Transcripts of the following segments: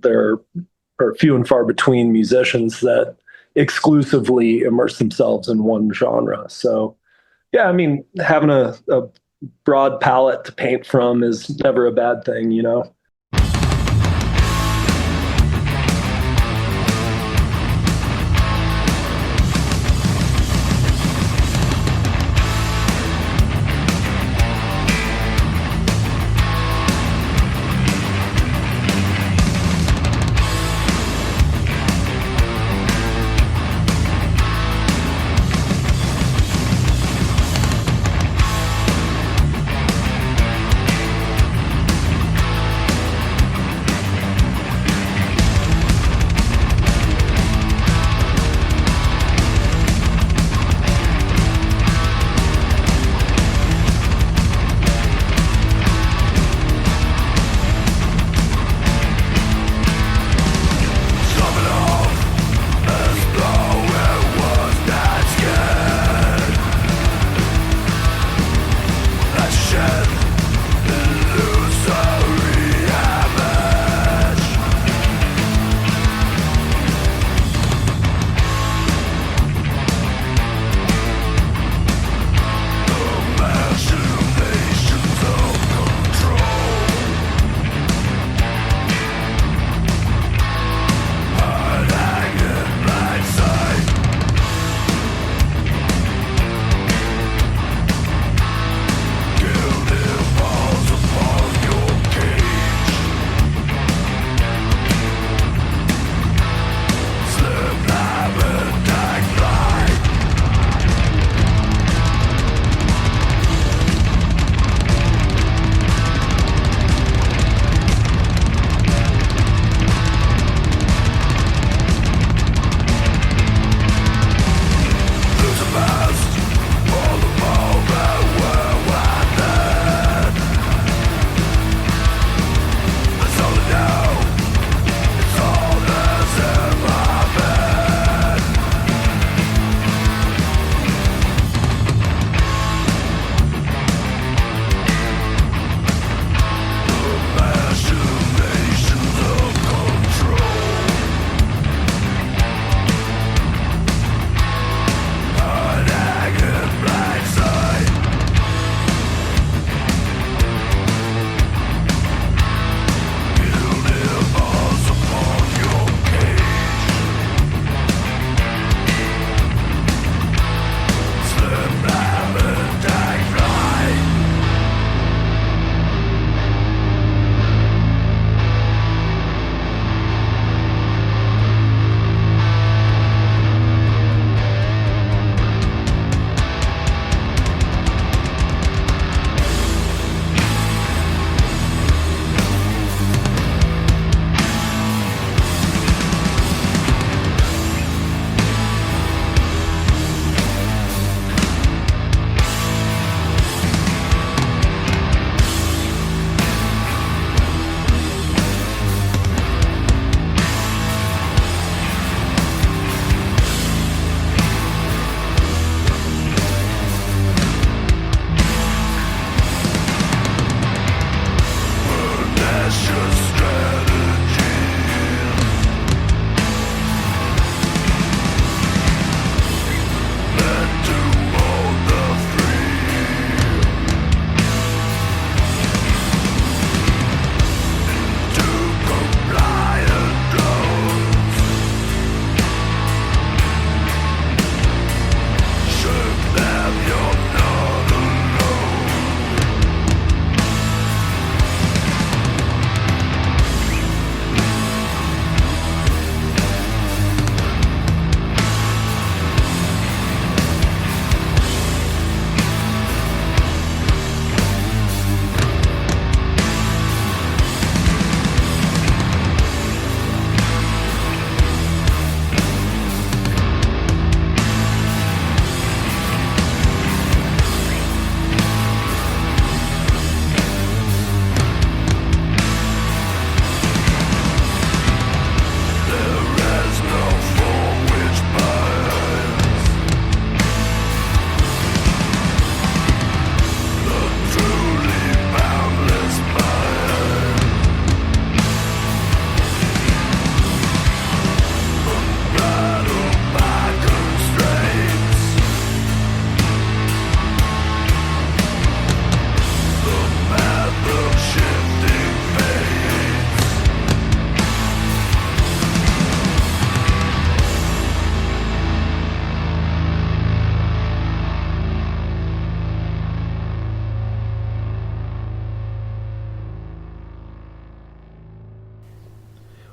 there are few and far between musicians that exclusively immerse themselves in one genre. So, yeah, I mean, having a broad palette to paint from is never a bad thing, you know?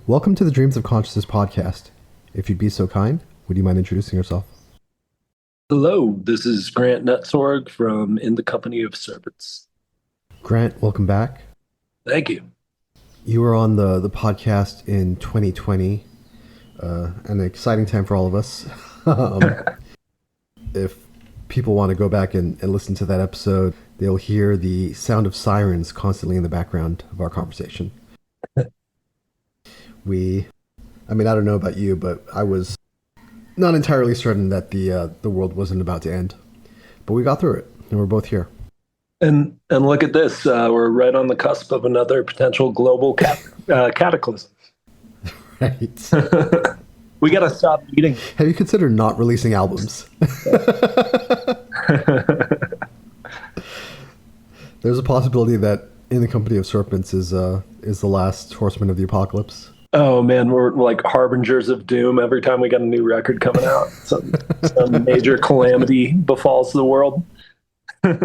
Welcome to the Dreams of Consciousness podcast. If you'd be so kind, would you mind introducing yourself? Hello, this is Grant Netzorg from In the Company of Serpents. Grant, welcome back. Thank you. You were on the podcast in 2020, an exciting time for all of us. If people want to go back and listen to that episode, they'll hear the sound of sirens constantly in the background of our conversation. I don't know about you, but I was not entirely certain that the world wasn't about to end. But we got through it, and we're both here. And look at this. We're right on the cusp of another potential global cataclysm. Right. We got to stop eating. Have you considered not releasing albums? There's a possibility that In the Company of Serpents is the last horseman of the apocalypse. Oh man, we're like harbingers of doom every time we got a new record coming out. Some major calamity befalls the world. I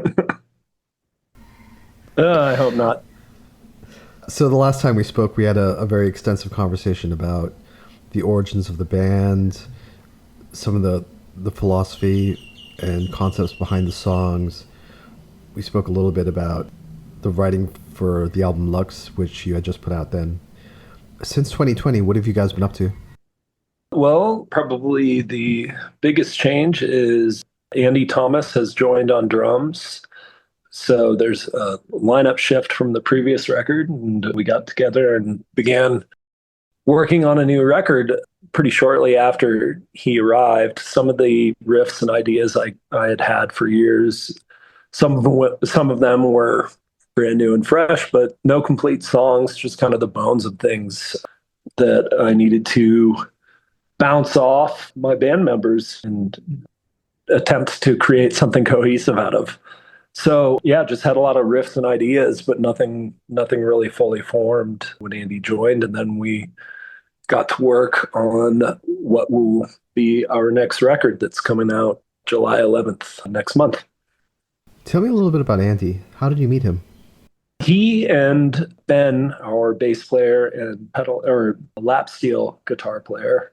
hope not. So the last time we spoke, we had a very extensive conversation about the origins of the band, some of the philosophy and concepts behind the songs. We spoke a little bit about the writing for the album Lux, which you had just put out then. Since 2020, what have you guys been up to? Well, probably the biggest change is Andy Thomas has joined on drums. So there's a lineup shift from the previous record, and we got together and began working on a new record pretty shortly after he arrived. Some of the riffs and ideas I had had for years, some of them were brand new and fresh, but no complete songs, just kind of the bones of things that I needed to bounce off my band members and attempt to create something cohesive out of. So yeah, just had a lot of riffs and ideas, but nothing really fully formed when Andy joined. And then we got to work on what will be our next record that's coming out July 11th next month. Tell me a little bit about Andy. How did you meet him? He and Ben, our bass player and lap steel guitar player,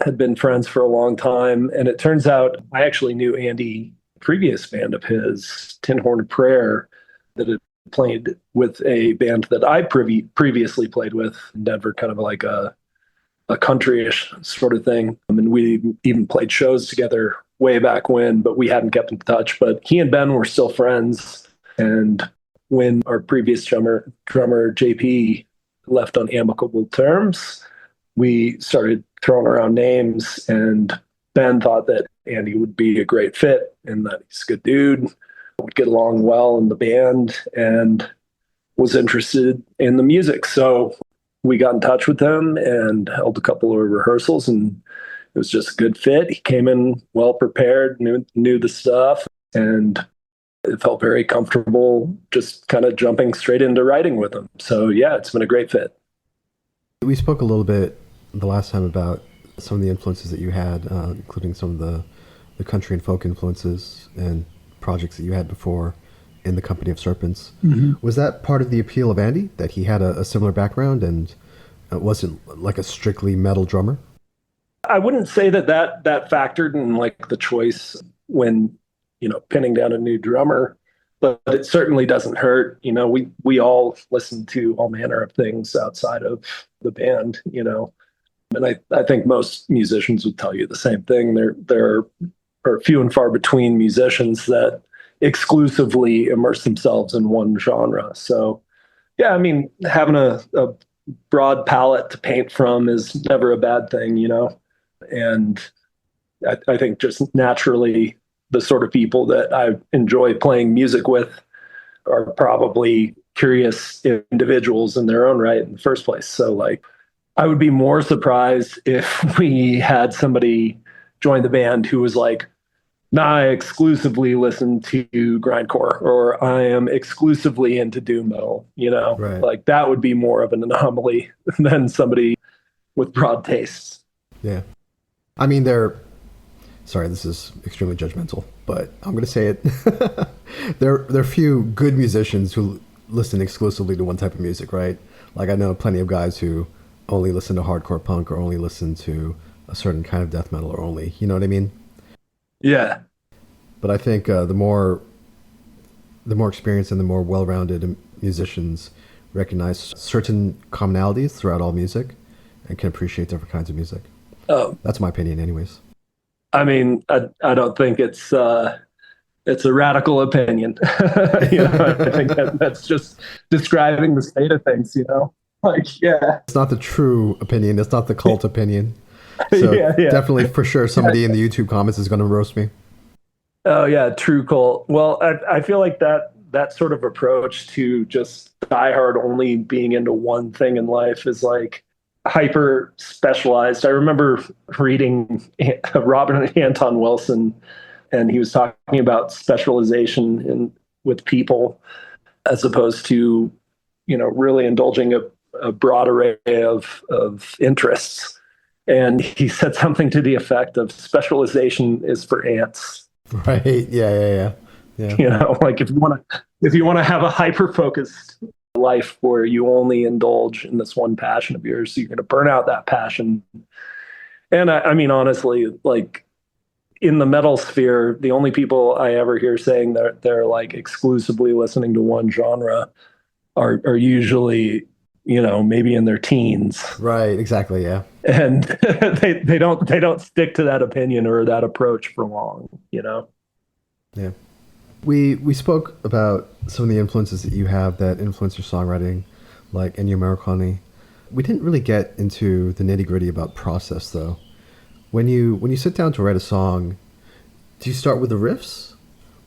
had been friends for a long time. And it turns out I actually knew Andy, previous band of his, Tin Horn of Prayer, that had played with a band that I previously played with in Denver, kind of like a country-ish sort of thing. And we even played shows together way back when, but we hadn't kept in touch. But he and Ben were still friends. And when our previous drummer JP left on amicable terms, we started throwing around names, and Ben thought that Andy would be a great fit and that he's a good dude, would get along well in the band, and was interested in the music. So we got in touch with him and held a couple of rehearsals, and it was just a good fit. He came in well prepared, knew the stuff, and it felt very comfortable just kind of jumping straight into writing with him. So yeah, it's been a great fit. We spoke a little bit the last time about some of the influences that you had, including some of the country and folk influences and projects that you had before in the Company of Serpents. Mm-hmm. Was that part of the appeal of Andy, that he had a similar background and wasn't like a strictly metal drummer? I wouldn't say that factored in like the choice when, pinning down a new drummer, but it certainly doesn't hurt. We all listen to all manner of things outside of the band, and I think most musicians would tell you the same thing. There are few and far between musicians that exclusively immerse themselves in one genre. So yeah, having a broad palette to paint from is never a bad thing, and I think just naturally the sort of people that I enjoy playing music with are probably curious individuals in their own right in the first place. So like, I would be more surprised if we had somebody join the band who was like, nah, I exclusively listen to grindcore, or I am exclusively into doom metal, Right. Like that would be more of an anomaly than somebody with broad tastes. Yeah. Sorry, this is extremely judgmental, but I'm going to say it. There are few good musicians who listen exclusively to one type of music, right? Like I know plenty of guys who only listen to hardcore punk or only listen to a certain kind of death metal or only, you know what I mean? Yeah. But I think the more experienced and the more well-rounded musicians recognize certain commonalities throughout all music and can appreciate different kinds of music. Um, That's my opinion, anyways. I mean, I don't think it's a radical opinion. I think that's just describing the state of things. Like yeah, It's not the true opinion. It's not the cult opinion. So yeah, yeah. definitely, for sure, somebody in the YouTube comments is going to roast me. Oh yeah, true cult. Well, I feel like that sort of approach to just diehard only being into one thing in life is like hyper specialized. I remember reading Robert Anton Wilson, and he was talking about specialization in with people as opposed to really indulging a broad array of interests. And he said something to the effect of specialization is for ants. Right? Yeah. Like if you want to have a hyper focused life where you only indulge in this one passion of yours, you're going to burn out that passion. And I mean, honestly, like in the metal sphere, the only people I ever hear saying that they're like exclusively listening to one genre are usually, maybe in their teens. Right. Exactly. Yeah. And they don't stick to that opinion or that approach for long. Yeah. We spoke about some of the influences that you have that influence your songwriting, like Ennio Morricone. We didn't really get into the nitty gritty about process though. When you sit down to write a song, do you start with the riffs,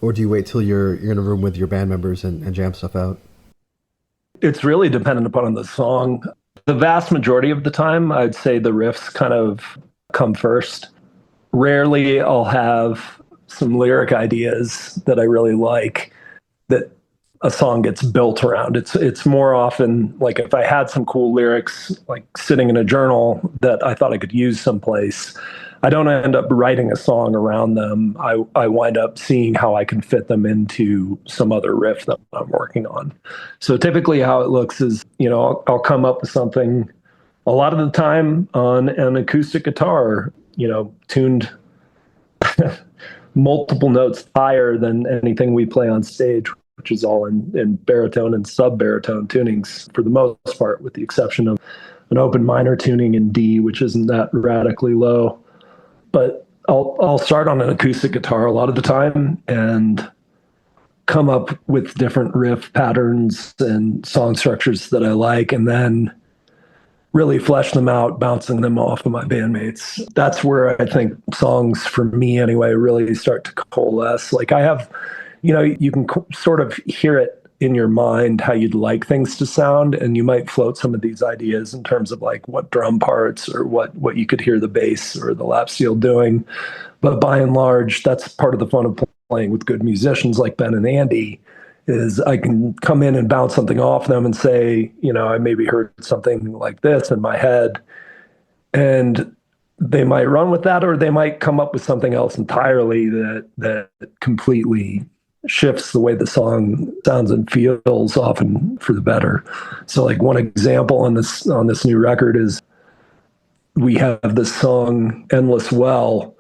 or do you wait till you're in a room with your band members and jam stuff out? It's really dependent upon the song. The vast majority of the time, I'd say the riffs kind of come first. Rarely I'll have some lyric ideas that I really like that a song gets built around. It's more often like if I had some cool lyrics like sitting in a journal that I thought I could use someplace, I don't end up writing a song around them. I wind up seeing how I can fit them into some other riff that I'm working on. So typically how it looks is, I'll come up with something a lot of the time on an acoustic guitar, tuned multiple notes higher than anything we play on stage, which is all in baritone and sub-baritone tunings for the most part, with the exception of an open minor tuning in D, which isn't that radically low. But I'll start on an acoustic guitar a lot of the time and come up with different riff patterns and song structures that I like, and then really flesh them out, bouncing them off of my bandmates. That's where I think songs, for me anyway, really start to coalesce. Like I have, you can sort of hear it in your mind how you'd like things to sound, and you might float some of these ideas in terms of like what drum parts or what you could hear the bass or the lap steel doing. But by and large, that's part of the fun of playing with good musicians like Ben and Andy, is I can come in and bounce something off them and say, I maybe heard something like this in my head, and they might run with that, or they might come up with something else entirely that completely shifts the way the song sounds and feels, often for the better. So like one example on this new record is we have this song Endless Well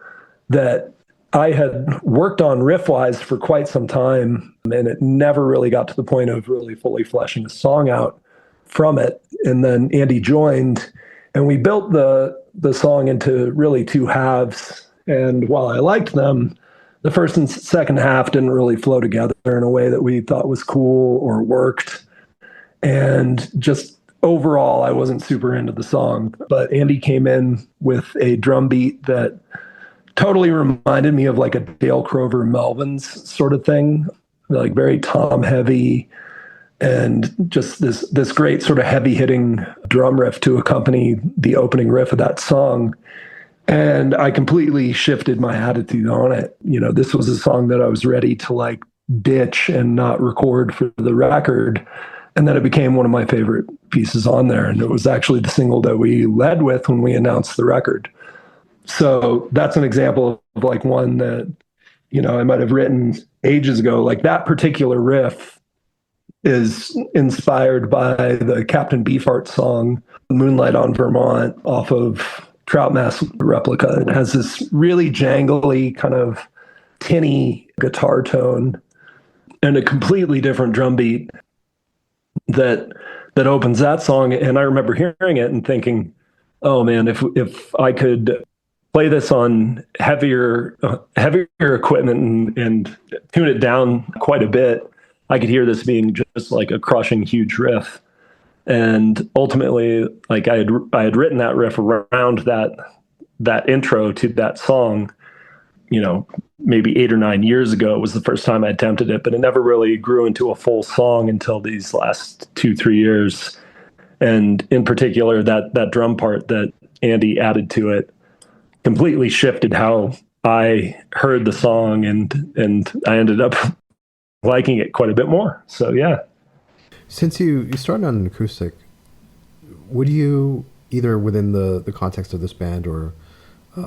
that I had worked on riff-wise for quite some time, and it never really got to the point of really fully fleshing a song out from it. And then Andy joined, and we built the song into really two halves. And while I liked them, the first and second half didn't really flow together in a way that we thought was cool or worked. And just overall, I wasn't super into the song. But Andy came in with a drum beat that totally reminded me of like a Dale Crover Melvins sort of thing, like very tom heavy, and just this great sort of heavy hitting drum riff to accompany the opening riff of that song. And I completely shifted my attitude on it. This was a song that I was ready to like ditch and not record for the record. And then it became one of my favorite pieces on there. And it was actually the single that we led with when we announced the record. So that's an example of like one that, I might have written ages ago. Like that particular riff is inspired by the Captain Beefheart song, Moonlight on Vermont, off of Trout Mask Replica. It has this really jangly, kind of tinny guitar tone and a completely different drum beat that opens that song. And I remember hearing it and thinking, oh man, if I could play this on heavier equipment and tune it down quite a bit, I could hear this being just like a crushing huge riff. And ultimately, like I had written that riff around that intro to that song, maybe 8 or 9 years ago was the first time I attempted it, but it never really grew into a full song until these last 2-3 years. And in particular, that drum part that Andy added to it completely shifted how I heard the song, and I ended up liking it quite a bit more. So yeah. Since you started on an acoustic, would you, either within the context of this band or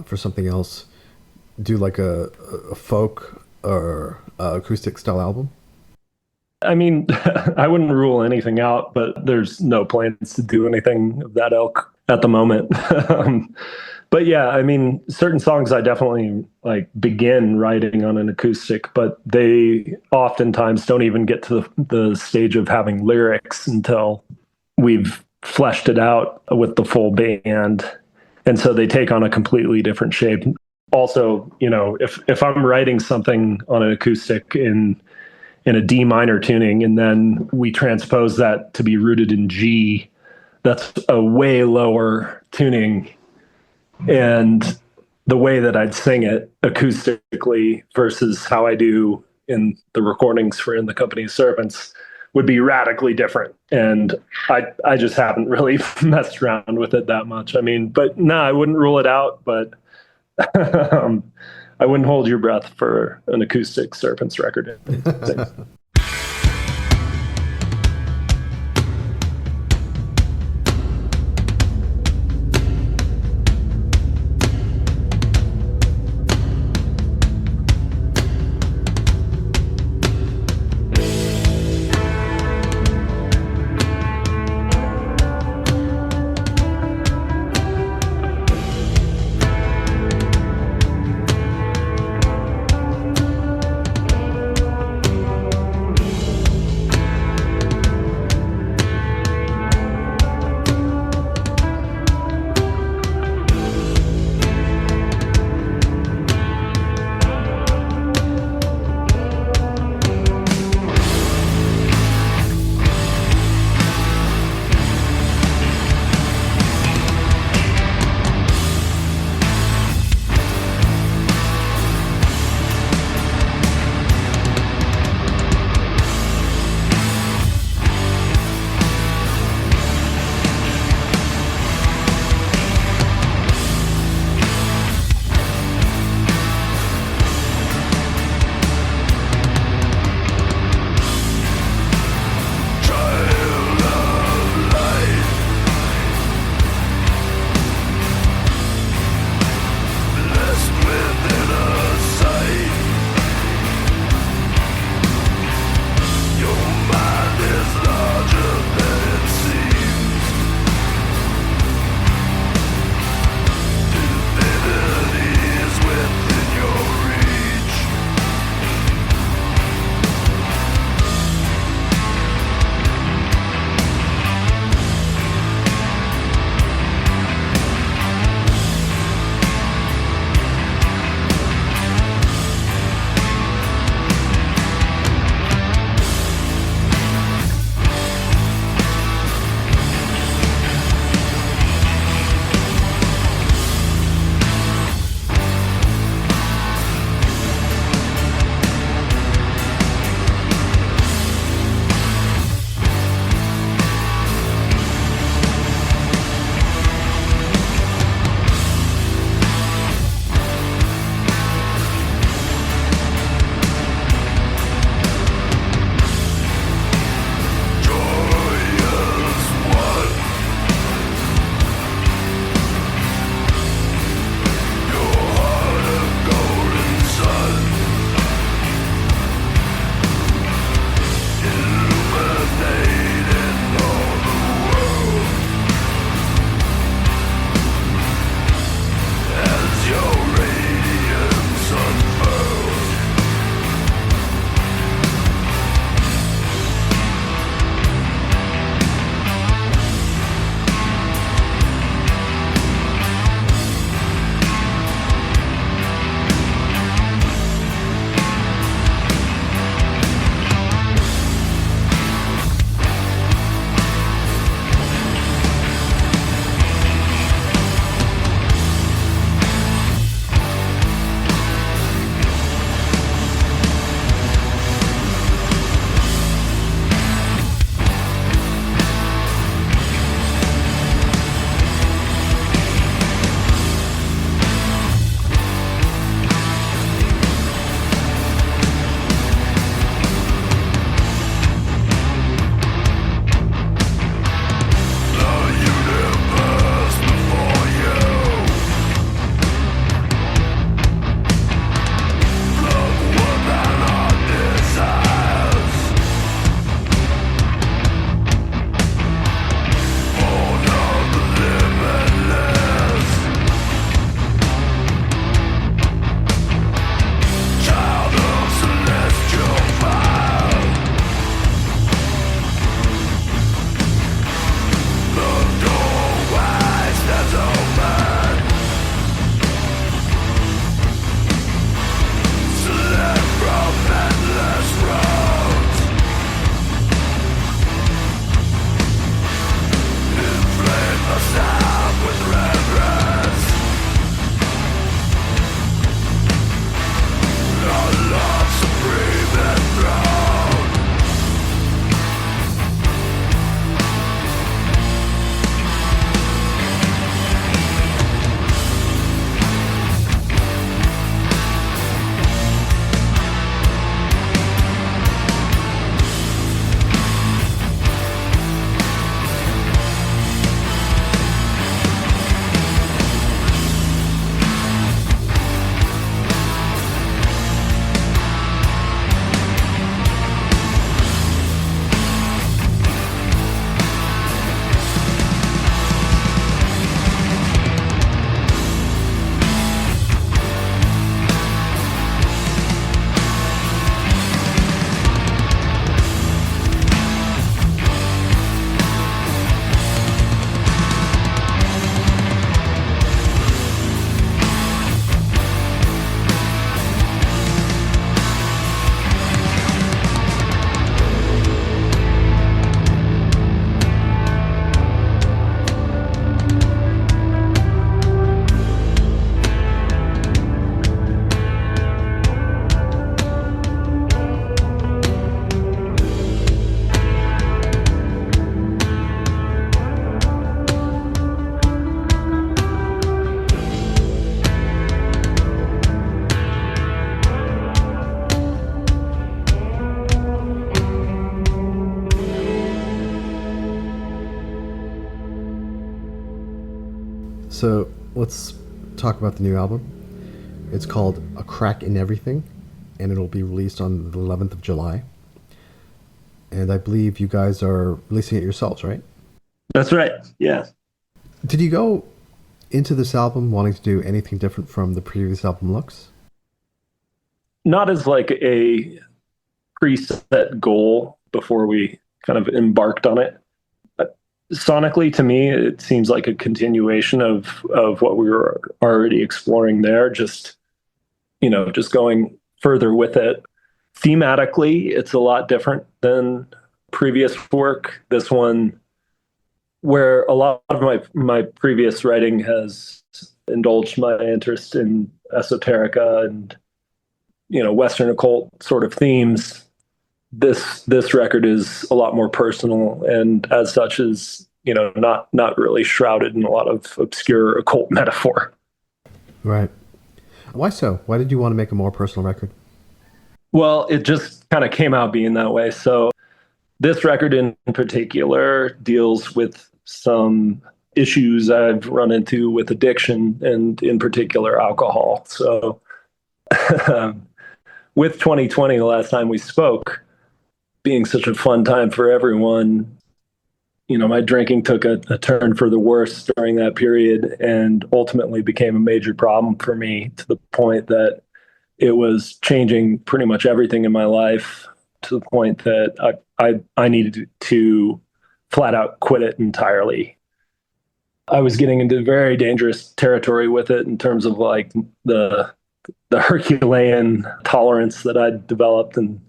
for something else, do like a folk or acoustic style album? I mean, I wouldn't rule anything out, but there's no plans to do anything of that ilk at the moment. But yeah, I mean, certain songs I definitely like begin writing on an acoustic, but they oftentimes don't even get to the stage of having lyrics until we've fleshed it out with the full band. And so they take on a completely different shape. Also, if I'm writing something on an acoustic in a D minor tuning, and then we transpose that to be rooted in G, that's a way lower tuning. And the way that I'd sing it acoustically versus how I do in the recordings for In the Company of Serpents would be radically different. And I just haven't really messed around with it that much. I mean, but no, I wouldn't rule it out, but I wouldn't hold your breath for an acoustic Serpents record. So let's talk about the new album. It's called A Crack in Everything, and it'll be released on the 11th of July. And I believe you guys are releasing it yourselves, right? That's right. Yeah. Did you go into this album wanting to do anything different from the previous album looks? Not as like a preset goal before we kind of embarked on it. But sonically, to me, it seems like a continuation of what we were already exploring there. Just going further with it. Thematically, it's a lot different than previous work. This one, where a lot of my previous writing has indulged my interest in esoterica and Western occult sort of themes. This record is a lot more personal, and as such is not really shrouded in a lot of obscure occult metaphor. Right. Why so? Why did you want to make a more personal record? Well, it just kind of came out being that way. So this record in particular deals with some issues I've run into with addiction and in particular alcohol. So with 2020, the last time we spoke, being such a fun time for everyone, my drinking took a turn for the worse during that period and ultimately became a major problem for me to the point that it was changing pretty much everything in my life to the point that I needed to flat out quit it entirely. I was getting into very dangerous territory with it in terms of like the Herculean tolerance that I'd developed and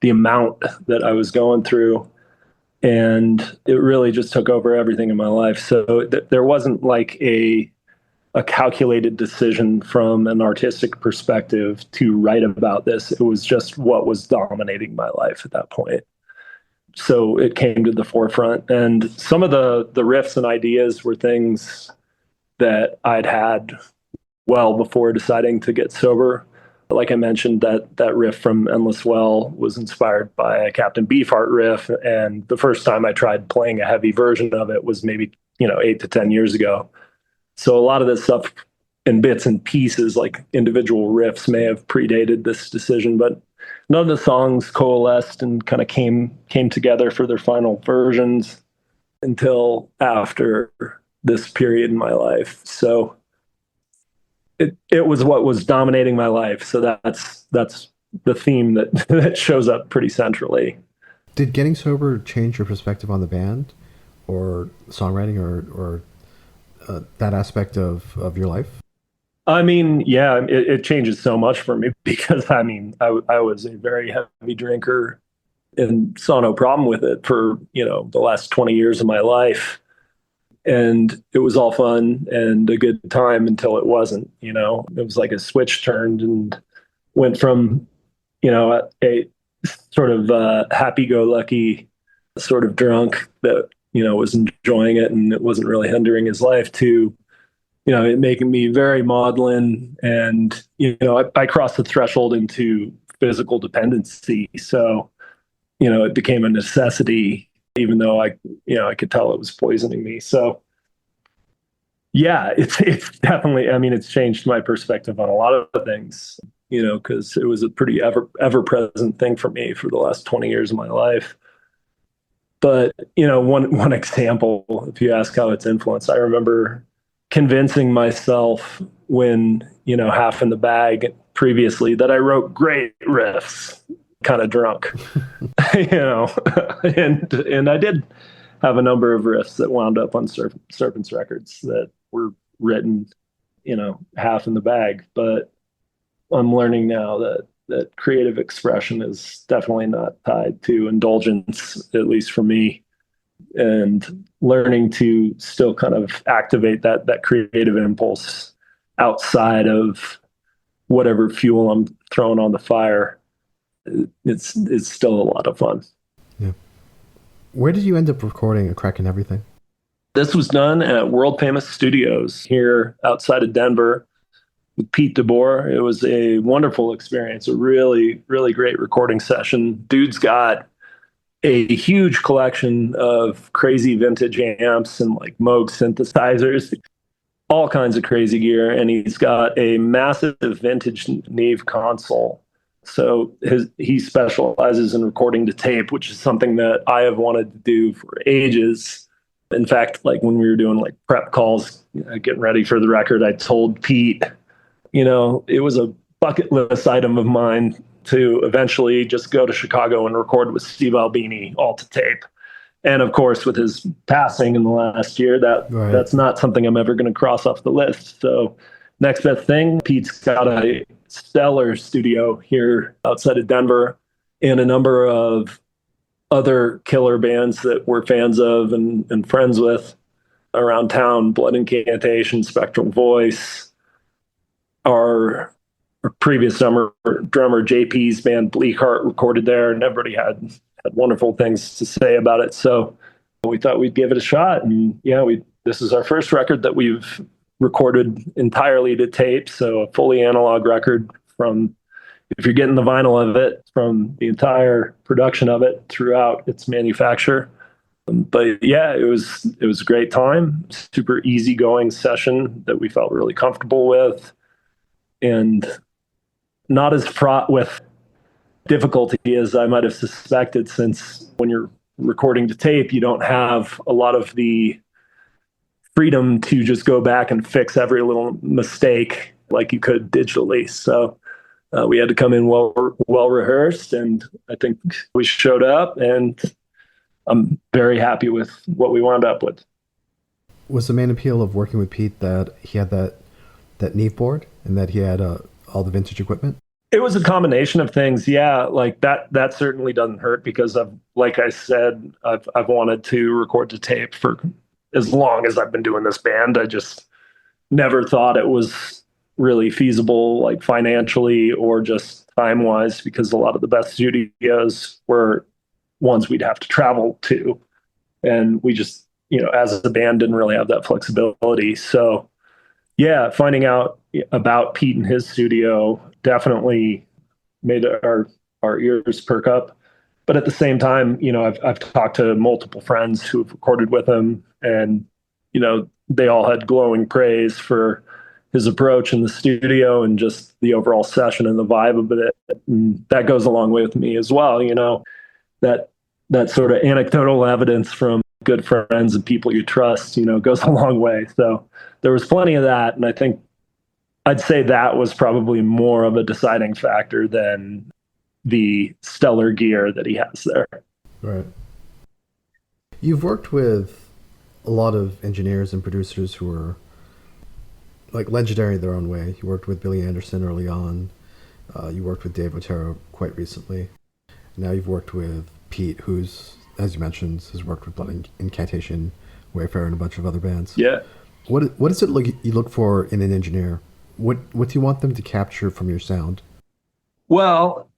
the amount that I was going through. And it really just took over everything in my life. So there wasn't like a calculated decision from an artistic perspective to write about this. It was just what was dominating my life at that point. So it came to the forefront. And some of the riffs and ideas were things that I'd had well before deciding to get sober. Like I mentioned, that riff from Endless Well was inspired by a Captain Beefheart riff. And the first time I tried playing a heavy version of it was maybe, 8 to 10 years ago. So a lot of this stuff in bits and pieces, like individual riffs, may have predated this decision, but none of the songs coalesced and kind of came together for their final versions until after this period in my life. So it was what was dominating my life. So that's the theme that shows up pretty centrally. Did getting sober change your perspective on the band or songwriting or that aspect of your life? I mean, yeah, it changes so much for me because I was a very heavy drinker and saw no problem with it for, the last 20 years of my life. And it was all fun and a good time until it wasn't, it was like a switch turned and went from, a sort of happy-go-lucky sort of drunk that, was enjoying it and it wasn't really hindering his life to, it making me very maudlin. And, I crossed the threshold into physical dependency. So, it became a necessity, even though I could tell it was poisoning me. So, yeah, it's definitely, it's changed my perspective on a lot of things, because it was a pretty ever present thing for me for the last 20 years of my life. But, one example, if you ask how it's influenced, I remember convincing myself when, half in the bag previously that I wrote great riffs, kind of drunk, and I did have a number of riffs that wound up on Serpents records that were written, half in the bag. But I'm learning now that creative expression is definitely not tied to indulgence, at least for me, and learning to still kind of activate that creative impulse outside of whatever fuel I'm throwing on the fire. It's still a lot of fun. Yeah. Where did you end up recording A Crack in Everything? This was done at world famous studios here outside of Denver with Pete DeBoer. It was a wonderful experience, a really, really great recording session. Dude's got a huge collection of crazy vintage amps and like Moog synthesizers. all kinds of crazy gear, and he's got a massive vintage Neve console. So he specializes in recording to tape, which is something that I have wanted to do for ages. In fact, like when we were doing like prep calls, getting ready for the record, I told Pete, it was a bucket list item of mine to eventually just go to Chicago and record with Steve Albini all to tape. And of course, with his passing in the last year, that's not something I'm ever going to cross off the list. So next best thing, Pete's got a stellar studio here outside of Denver and a number of other killer bands that we're fans of and friends with around town. Blood Incantation, Spectral Voice, our previous drummer JP's band Bleakheart recorded there, and everybody had wonderful things to say about it. So we thought we'd give it a shot. And this is our first record that we've recorded entirely to tape. So a fully analog record from, if you're getting the vinyl of it, from the entire production of it throughout its manufacture. But yeah, it was a great time, super easygoing session that we felt really comfortable with, and not as fraught with difficulty as I might have suspected, since when you're recording to tape, you don't have a lot of the freedom to just go back and fix every little mistake like you could digitally. So we had to come in well rehearsed, and I think we showed up, and I'm very happy with what we wound up with. Was the main appeal of working with Pete that he had that Neve board and that he had all the vintage equipment? It was a combination of things. Yeah, like that certainly doesn't hurt, because like I said, I've wanted to record to tape for as long as I've been doing this band. I just never thought it was really feasible, like financially or just time-wise, because a lot of the best studios were ones we'd have to travel to. And we just, as a band, didn't really have that flexibility. So yeah, finding out about Pete and his studio definitely made our ears perk up. But at the same time, I've talked to multiple friends who have recorded with him, and they all had glowing praise for his approach in the studio and just the overall session and the vibe of it. And that goes a long way with me as well. That sort of anecdotal evidence from good friends and people you trust, goes a long way. So there was plenty of that, and I think I'd say that was probably more of a deciding factor than the stellar gear that he has there. Right. You've worked with a lot of engineers and producers who are like legendary in their own way. You worked with Billy Anderson early on. You worked with Dave Otero quite recently. Now you've worked with Pete, who's, as you mentioned, has worked with Blood Incantation, Wayfarer, and a bunch of other bands. Yeah. What is it you look for in an engineer? What do you want them to capture from your sound? Well,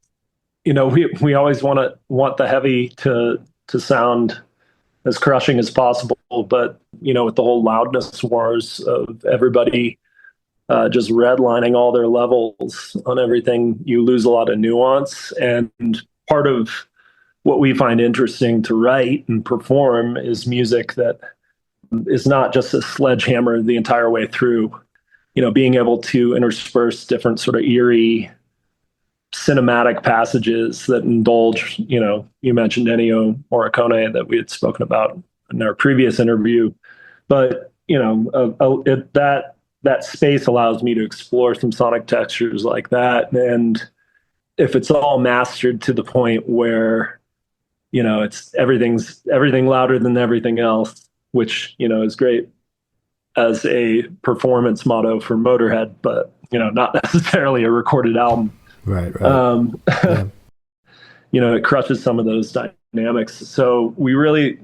we always want the heavy to sound as crushing as possible, but with the whole loudness wars of everybody just redlining all their levels on everything, you lose a lot of nuance. And part of what we find interesting to write and perform is music that is not just a sledgehammer the entire way through. Being able to intersperse different sort of eerie cinematic passages that indulge, you mentioned Ennio Morricone that we had spoken about in our previous interview, but that space allows me to explore some sonic textures like that. And if it's all mastered to the point where it's everything louder than everything else, which is great as a performance motto for Motorhead, but not necessarily a recorded album. Right. Yeah. It crushes some of those dynamics. So we really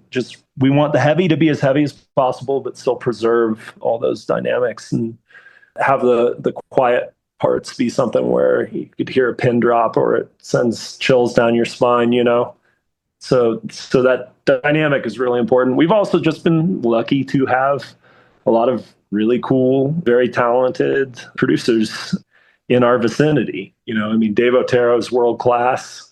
we want the heavy to be as heavy as possible, but still preserve all those dynamics and have the quiet parts be something where you could hear a pin drop or it sends chills down your spine, So that dynamic is really important. We've also just been lucky to have a lot of really cool, very talented producers in our vicinity. Dave Otero is world-class.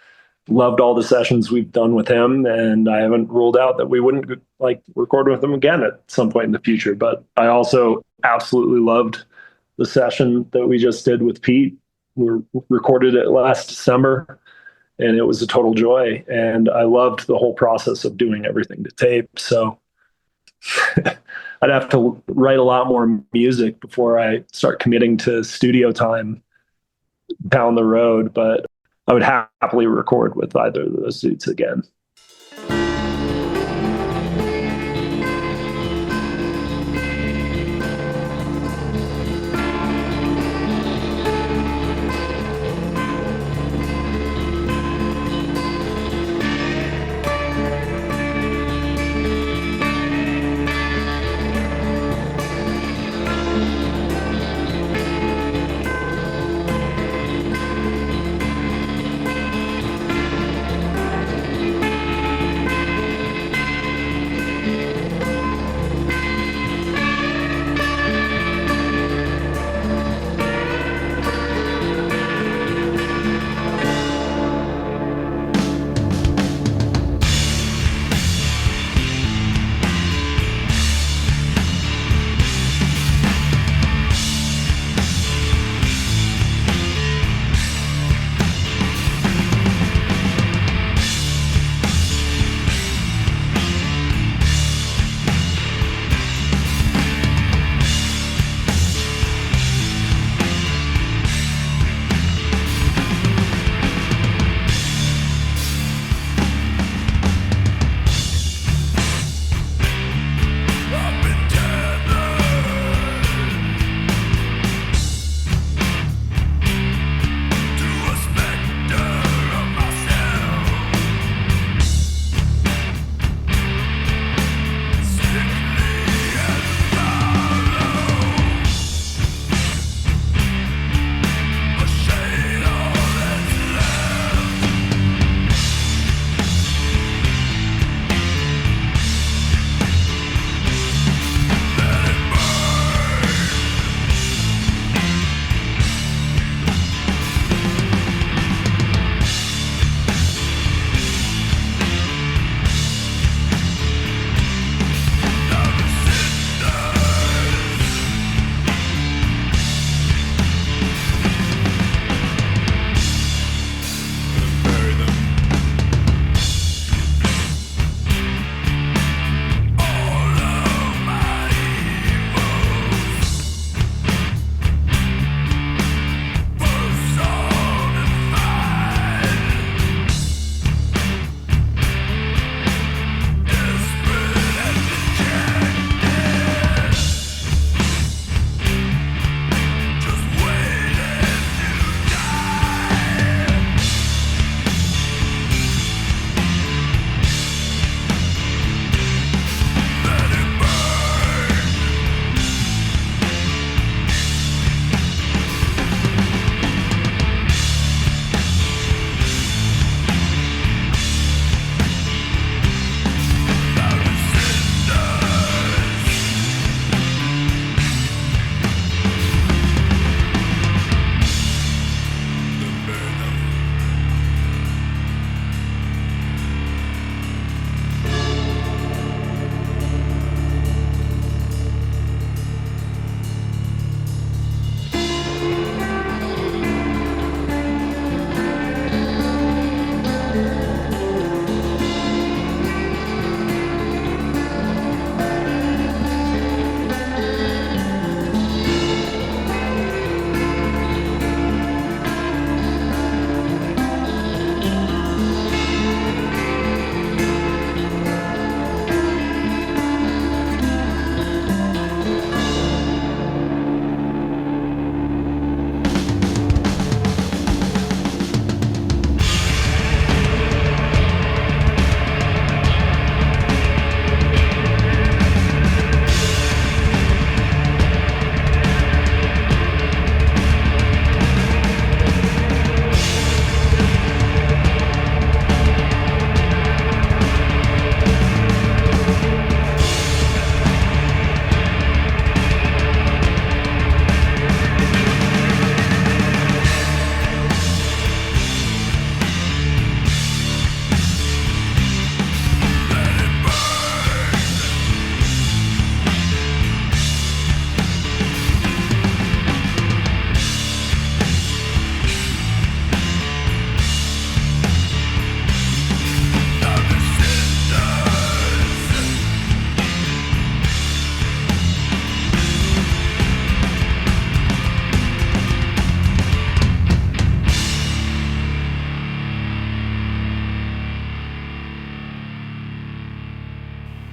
Loved all the sessions we've done with him, and I haven't ruled out that we wouldn't like record with them again at some point in the future. But I also absolutely loved the session that we just did with Pete. We recorded it last December, and it was a total joy. And I loved the whole process of doing everything to tape. So I'd have to write a lot more music before I start committing to studio time down the road. But I would happily record with either of those dudes again.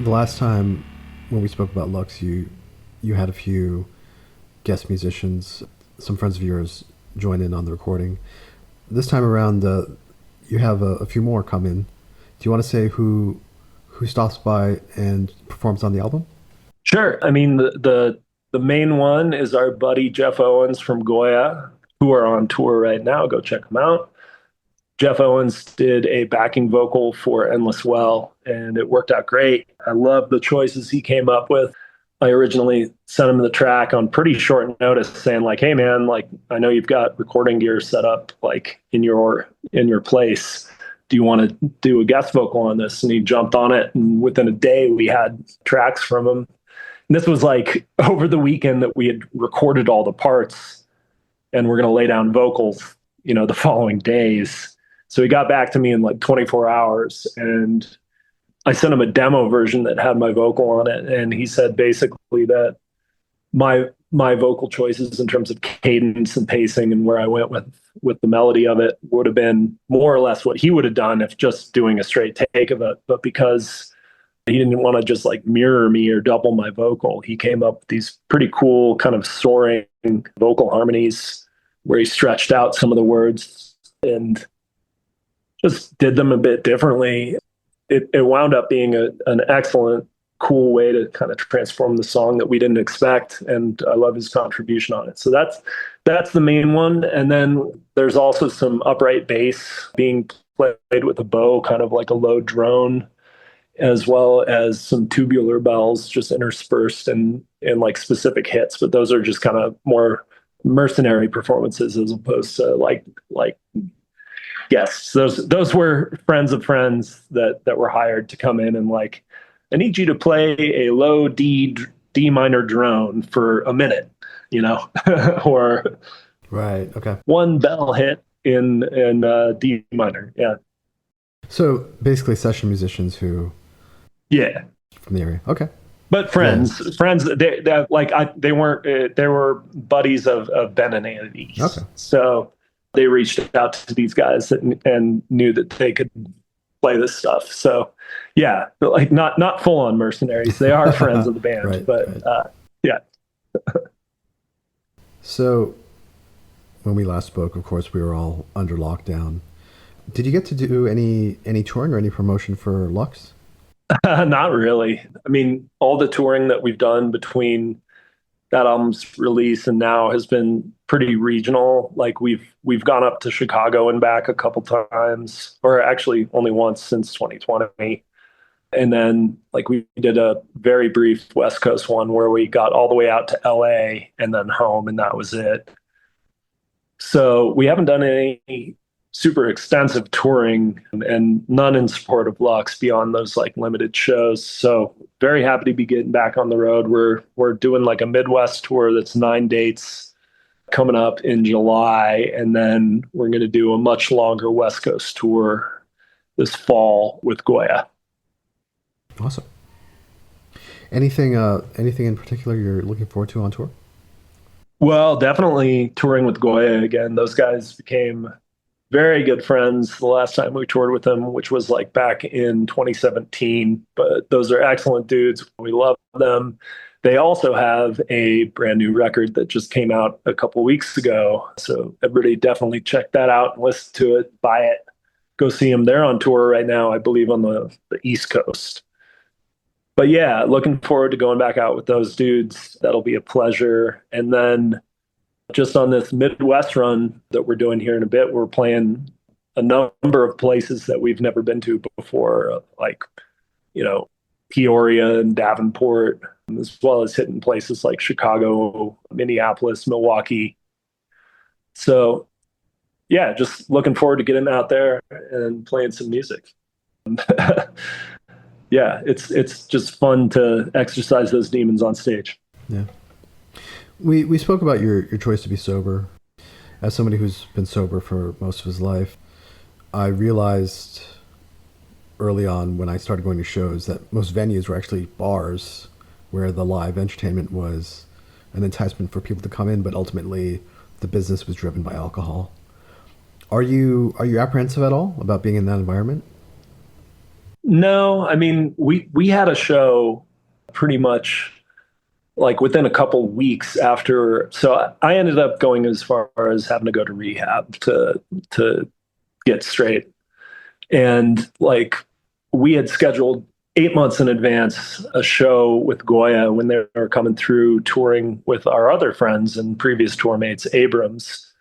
The last time when we spoke about Lux, you had a few guest musicians, some friends of yours join in on the recording. This time around, you have a few more come in. Do you want to say who stops by and performs on the album? Sure. I mean, the main one is our buddy Jeff Owens from Goya, who are on tour right now. Go check them out. Jeff Owens did a backing vocal for Endless Well, and it worked out great. I love the choices he came up with. I originally sent him the track on pretty short notice saying like, hey man, like I know you've got recording gear set up like in your place. Do you want to do a guest vocal on this? And he jumped on it, and within a day we had tracks from him. And this was like over the weekend that we had recorded all the parts and we're going to lay down vocals, the following days. So he got back to me in like 24 hours, and I sent him a demo version that had my vocal on it. And he said basically that my vocal choices in terms of cadence and pacing and where I went with the melody of it would have been more or less what he would have done if just doing a straight take of it. But because he didn't want to just like mirror me or double my vocal, he came up with these pretty cool kind of soaring vocal harmonies where he stretched out some of the words and just did them a bit differently. It wound up being an excellent, cool way to kind of transform the song that we didn't expect. And I love his contribution on it. So that's the main one. And then there's also some upright bass being played with a bow, kind of like a low drone, as well as some tubular bells just interspersed in like specific hits. But those are just kind of more mercenary performances as opposed to like yes, those were friends of friends that were hired to come in and like, I need you to play a low D minor drone for a minute, or Right. Okay. one bell hit in D minor. Yeah. So basically, session musicians who Yeah. from the area. Okay. But friends, they weren't. They were buddies of Ben and Andy's. Okay. So they reached out to these guys and knew that they could play this stuff. So yeah, like not full on mercenaries. They are friends of the band, Right, but right. yeah. So when we last spoke, of course, we were all under lockdown. Did you get to do any touring or any promotion for Lux? Not really. I mean, all the touring that we've done between that album's release and now has been pretty regional. Like we've gone up to Chicago and back a couple times, or actually only once since 2020. And then like we did a very brief West Coast one where we got all the way out to LA and then home, and that was it. So we haven't done any super extensive touring and none in support of Lux beyond those like limited shows. So very happy to be getting back on the road. We're doing like a Midwest tour that's 9 dates coming up in July, and then we're going to do a much longer West Coast tour this fall with Goya. Awesome. Anything in particular you're looking forward to on tour? Well, definitely touring with Goya again. Those guys became very good friends the last time we toured with them, which was like back in 2017. But those are excellent dudes. We love them. They also have a brand new record that just came out a couple weeks ago. So everybody definitely check that out and listen to it, buy it, go see them. They're on tour right now, I believe, on the East Coast. But yeah, looking forward to going back out with those dudes. That'll be a pleasure. And then just on this Midwest run that we're doing here in a bit, we're playing a number of places that we've never been to before, like, Peoria and Davenport, as well as hitting places like Chicago, Minneapolis, Milwaukee. So yeah, just looking forward to getting out there and playing some music. Yeah, it's just fun to exercise those demons on stage. Yeah. We spoke about your choice to be sober. As somebody who's been sober for most of his life, I realized early on when I started going to shows that most venues were actually bars where the live entertainment was an enticement for people to come in, but ultimately the business was driven by alcohol. Are you apprehensive at all about being in that environment? No, I mean we had a show pretty much like within a couple weeks after. So I ended up going as far as having to go to rehab to get straight. And like we had scheduled 8 months in advance a show with Goya when they were coming through touring with our other friends and previous tour mates, Abrams,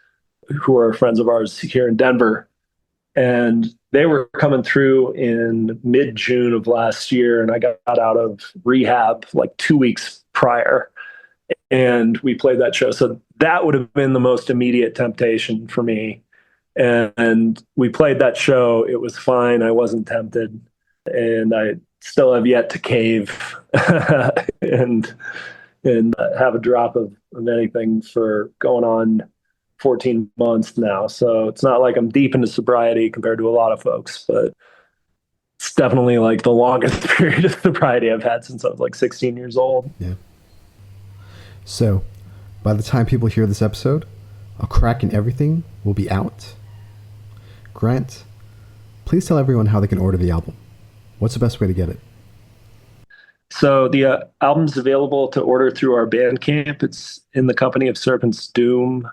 who are friends of ours here in Denver. And they were coming through in mid-June of last year, and I got out of rehab like 2 weeks prior, and we played that show. So that would have been the most immediate temptation for me. And we played that show. It was fine. I wasn't tempted, and I still have yet to cave and have a drop of anything for going on 14 months now. So it's not like I'm deep into sobriety compared to a lot of folks, but it's definitely like the longest period of sobriety I've had since I was like 16 years old. Yeah. So by the time people hear this episode, A Crack in Everything will be out. Grant, please tell everyone how they can order the album. What's the best way to get it? So the album's available to order through our Bandcamp. It's in the Company of Serpents Doom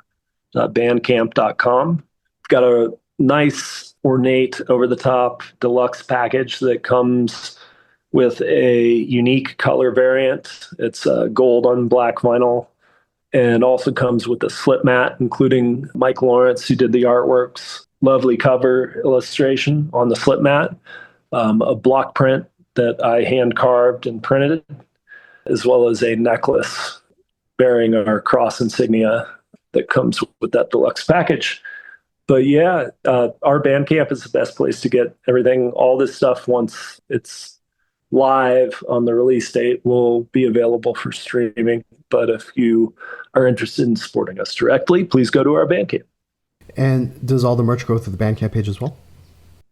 bandcamp.com. We've got a nice, ornate, over-the-top deluxe package that comes with a unique color variant. It's gold on black vinyl, and also comes with a slip mat, including Mike Lawrence, who did the artworks. Lovely cover illustration on the slip mat, a block print that I hand carved and printed, as well as a necklace bearing our cross insignia that comes with that deluxe package. But yeah, our Bandcamp is the best place to get everything. All this stuff, once it's live on the release date, will be available for streaming. But if you are interested in supporting us directly, please go to our Bandcamp. And does all the merch go through the Bandcamp page as well?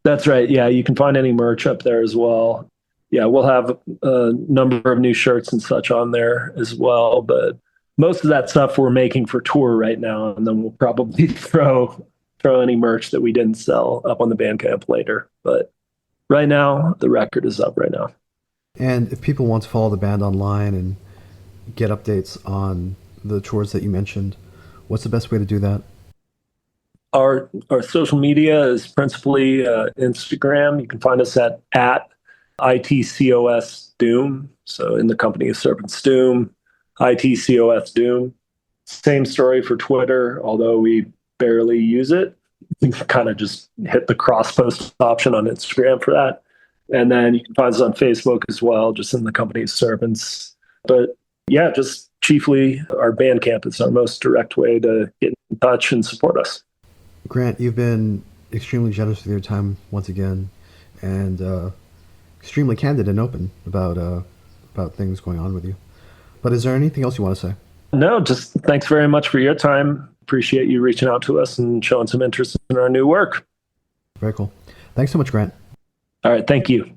That's right. Yeah, you can find any merch up there as well. Yeah, we'll have a number of new shirts and such on there as well. But most of that stuff we're making for tour right now, and then we'll probably throw any merch that we didn't sell up on the Bandcamp later. But right now, the record is up right now. And if people want to follow the band online and get updates on the tours that you mentioned, what's the best way to do that? Our social media is principally Instagram. You can find us at ITCOS Doom. So in the Company of Serpents Doom, ITCOS Doom. Same story for Twitter, although we barely use it. We kind of just hit the cross post option on Instagram for that. And then you can find us on Facebook as well, just in the Company of Serpents. But yeah, just chiefly our Bandcamp is our most direct way to get in touch and support us. Grant, you've been extremely generous with your time once again, and extremely candid and open about things going on with you. But is there anything else you want to say? No, just thanks very much for your time. Appreciate you reaching out to us and showing some interest in our new work. Very cool. Thanks so much, Grant. All right. Thank you.